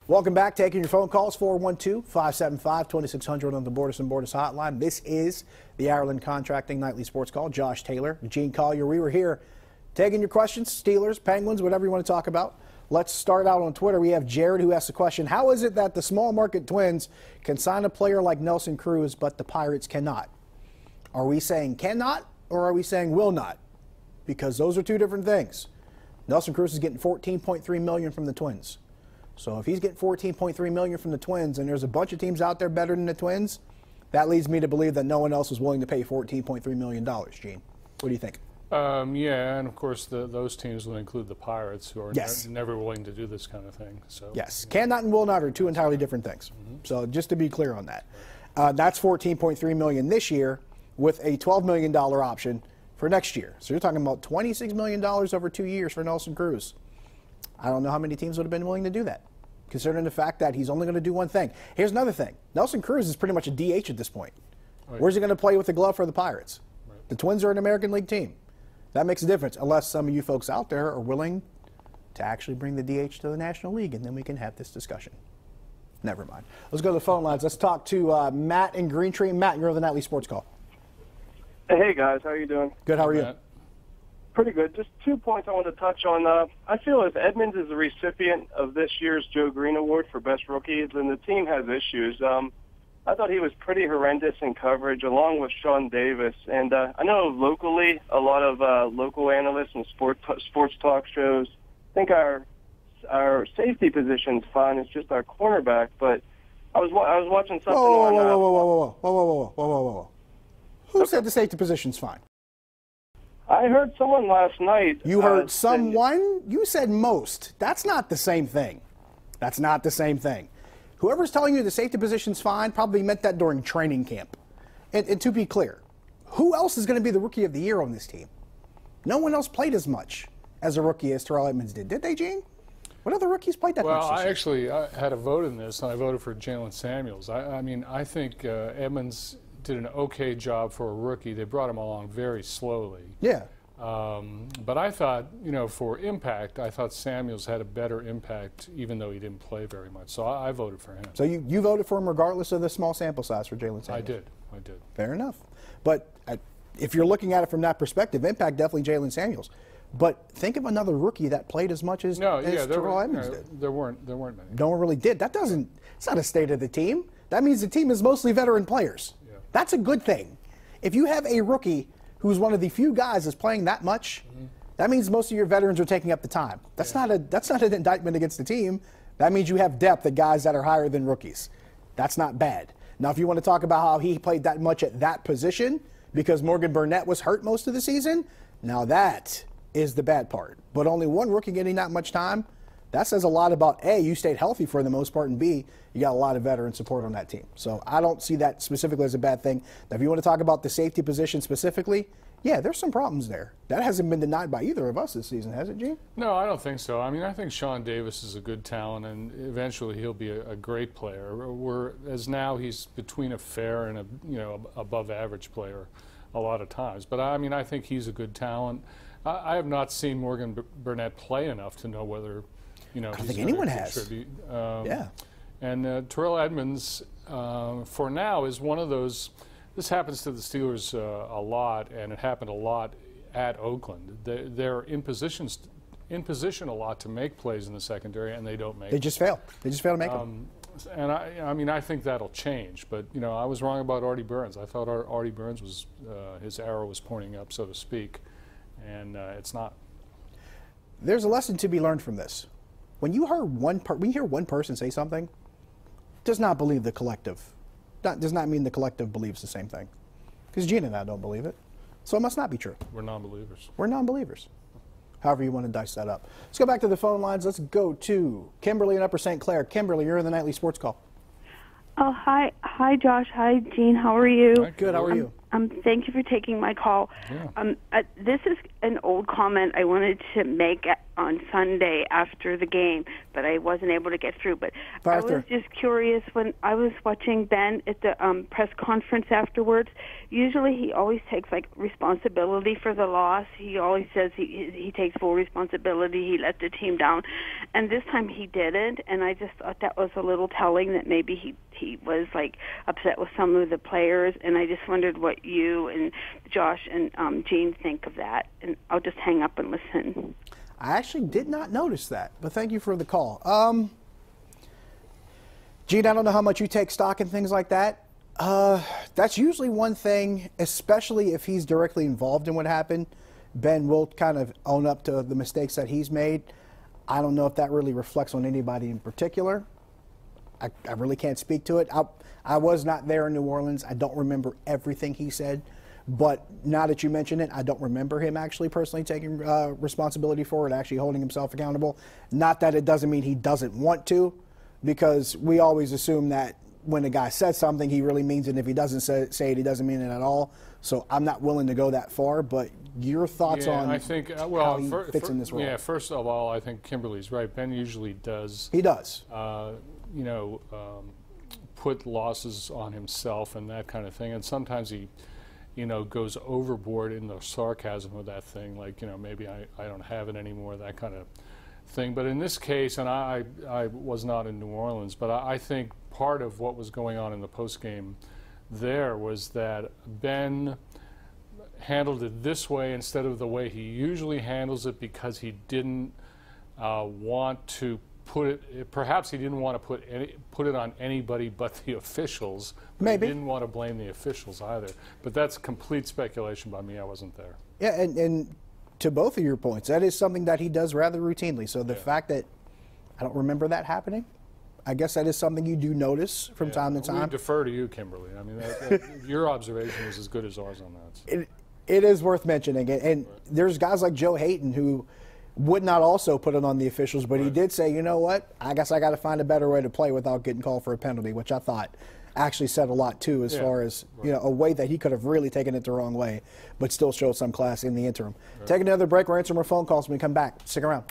Welcome back. Taking your phone calls, 412-575-2600 on the Borders and Borders hotline. This is the Ireland Contracting Nightly Sports Call. Josh Taylor, Gene Collier. We were here taking your questions, Steelers, Penguins, whatever you want to talk about. Let's start out on Twitter. We have Jared who asked the question, how is it that the small market Twins can sign a player like Nelson Cruz, but the Pirates cannot? Are we saying cannot or are we saying will not? Because those are two different things. Nelson Cruz is getting $14.3 million from the Twins. So if he's getting $14.3 million from the Twins and there's a bunch of teams out there better than the Twins, that leads me to believe that no one else is willing to pay $14.3 million, Gene. What do you think? Yeah, and of course those teams would include the Pirates, who are never willing to do this kind of thing. So yes, cannot and will not are two entirely different things. So just to be clear on that. That's $14.3 million this year with a $12 million option for next year. So you're talking about $26 million over 2 years for Nelson Cruz. I don't know how many teams would have been willing to do that, considering the fact that he's only going to do one thing. Here's another thing. Nelson Cruz is pretty much a DH at this point. Right. Where's he going to play with the glove for the Pirates? Right. The Twins are an American League team. That makes a difference, unless some of you folks out there are willing to actually bring the DH to the National League, and then we can have this discussion. Never mind. Let's go to the phone lines. Let's talk to Matt in Green Tree. Matt, you're on the Nightly Sports Call. Hey, guys. How are you doing? Good. How are you? Pretty good. Just 2 points I want to touch on. I feel if Edmonds is the recipient of this year's Joe Green Award for Best Rookie, then the team has issues. I thought he was pretty horrendous in coverage, along with Sean Davis. And I know locally, a lot of local analysts and sports talk shows think our safety position's fine. It's just our cornerback. But I was watching something Whoa. Who said the safety position's fine? I heard someone last night. You heard someone? You said most. That's not the same thing. That's not the same thing. Whoever's telling you the safety position's fine probably meant that during training camp. And to be clear, who else is going to be the Rookie of the Year on this team? No one else played as much as a rookie as Terrell Edmonds did. Did they, Gene? What other rookies played that much this year? Well, I actually had a vote in this, and I voted for Jalen Samuels. I mean, I think Edmonds did an okay job for a rookie. They brought him along very slowly. Yeah. But I thought, for impact, I thought Samuels had a better impact, even though he didn't play very much. So I voted for him. So you voted for him regardless of the small sample size for Jalen Samuels? I did. Fair enough. But if you're looking at it from that perspective, impact definitely Jalen Samuels. But think of another rookie that played as much as Terrell Edmonds did. There weren't many. No one really did. It's not a state of the team. That means the team is mostly veteran players. Yeah. That's a good thing. If you have a rookie who's one of the few guys that's playing that much, that means most of your veterans are taking up the time. That's not an indictment against the team. That means you have depth at guys that are higher than rookies. That's not bad. Now, if you want to talk about how he played that much at that position because Morgan Burnett was hurt most of the season, now that is the bad part. But only one rookie getting that much time, that says a lot about, A, you stayed healthy for the most part, and B, you got a lot of veteran support on that team. So I don't see that specifically as a bad thing. Now, if you want to talk about the safety position specifically, yeah, there's some problems there. That hasn't been denied by either of us this season, has it, Gene? No, I don't think so. I mean, I think Sean Davis is a good talent, and eventually he'll be a great player. Whereas now he's between a fair and a above average player a lot of times. But I mean, I think he's a good talent. I have not seen Morgan Burnett play enough to know whether I don't think anyone has. Yeah. And Terrell Edmonds, for now, is one of those. This happens to the Steelers a lot, and it happened a lot at Oakland. They're in position a lot to make plays in the secondary, and they don't make. They just fail. They just fail to make them. And I mean, I think that'll change. But I was wrong about Artie Burns. I thought Artie Burns was his arrow was pointing up, so to speak, and it's not. There's a lesson to be learned from this. When you hear one person say something, does not believe the collective. That does not mean the collective believes the same thing. Because Gene and I don't believe it. So it must not be true. We're non-believers. We're non-believers. However you want to dice that up. Let's go back to the phone lines. Let's go to Kimberly in Upper St. Clair. Kimberly, you're in the Nightly Sports Call. Oh, hi. Hi, Josh. Hi, Gene. How are you? Good. How are you? Thank you for taking my call. Yeah. This is an old comment I wanted to make. on Sunday after the game, but I wasn't able to get through. But Arthur. I was just curious when I was watching Ben at the press conference afterwards. Usually he always takes like responsibility for the loss. He always says he takes full responsibility. He let the team down, and this time he didn't. And I just thought that was a little telling that maybe he was like upset with some of the players. And I just wondered what you and Josh and Gene think of that. And I'll just hang up and listen. I actually did not notice that, but thank you for the call. Gene, I don't know how much you take stock in things like that. That's usually one thing, especially if he's directly involved in what happened. Ben will kind of own up to the mistakes that he's made. I don't know if that really reflects on anybody in particular. I really can't speak to it. I was not there in New Orleans. I don't remember everything he said. But now that you mention it, I don't remember him actually personally taking responsibility for it, actually holding himself accountable. Not that it doesn't mean he doesn't want to, because we always assume that when a guy says something, he really means it. And if he doesn't say it, he doesn't mean it at all. So I'm not willing to go that far. But your thoughts on I think, how he fits in this role? Yeah, first of all, I think Kimberly's right. Ben usually does. He does. Put losses on himself and that kind of thing. And sometimes he goes overboard in the sarcasm of that thing, like, maybe I don't have it anymore, that kind of thing. But in this case, and I was not in New Orleans, but I think part of what was going on in the postgame there was that Ben handled it this way instead of the way he usually handles it, because he didn't want to perhaps he didn't want to put it on anybody but the officials. Maybe. He didn't want to blame the officials either. But that's complete speculation by me. I wasn't there. Yeah, and to both of your points, that is something that he does rather routinely. So the fact that I don't remember that happening, I guess that is something you do notice from time to time. We defer to you, Kimberly. I mean, your observation is as good as ours on that. It is worth mentioning. And there's guys like Joe Hayton who would not also put it on the officials, but he did say, you know what, I guess I got to find a better way to play without getting called for a penalty, which I thought actually said a lot too, as far as a way that he could have really taken it the wrong way, but still showed some class in the interim. Take another break. We'll answer more phone calls when we come back. Stick around.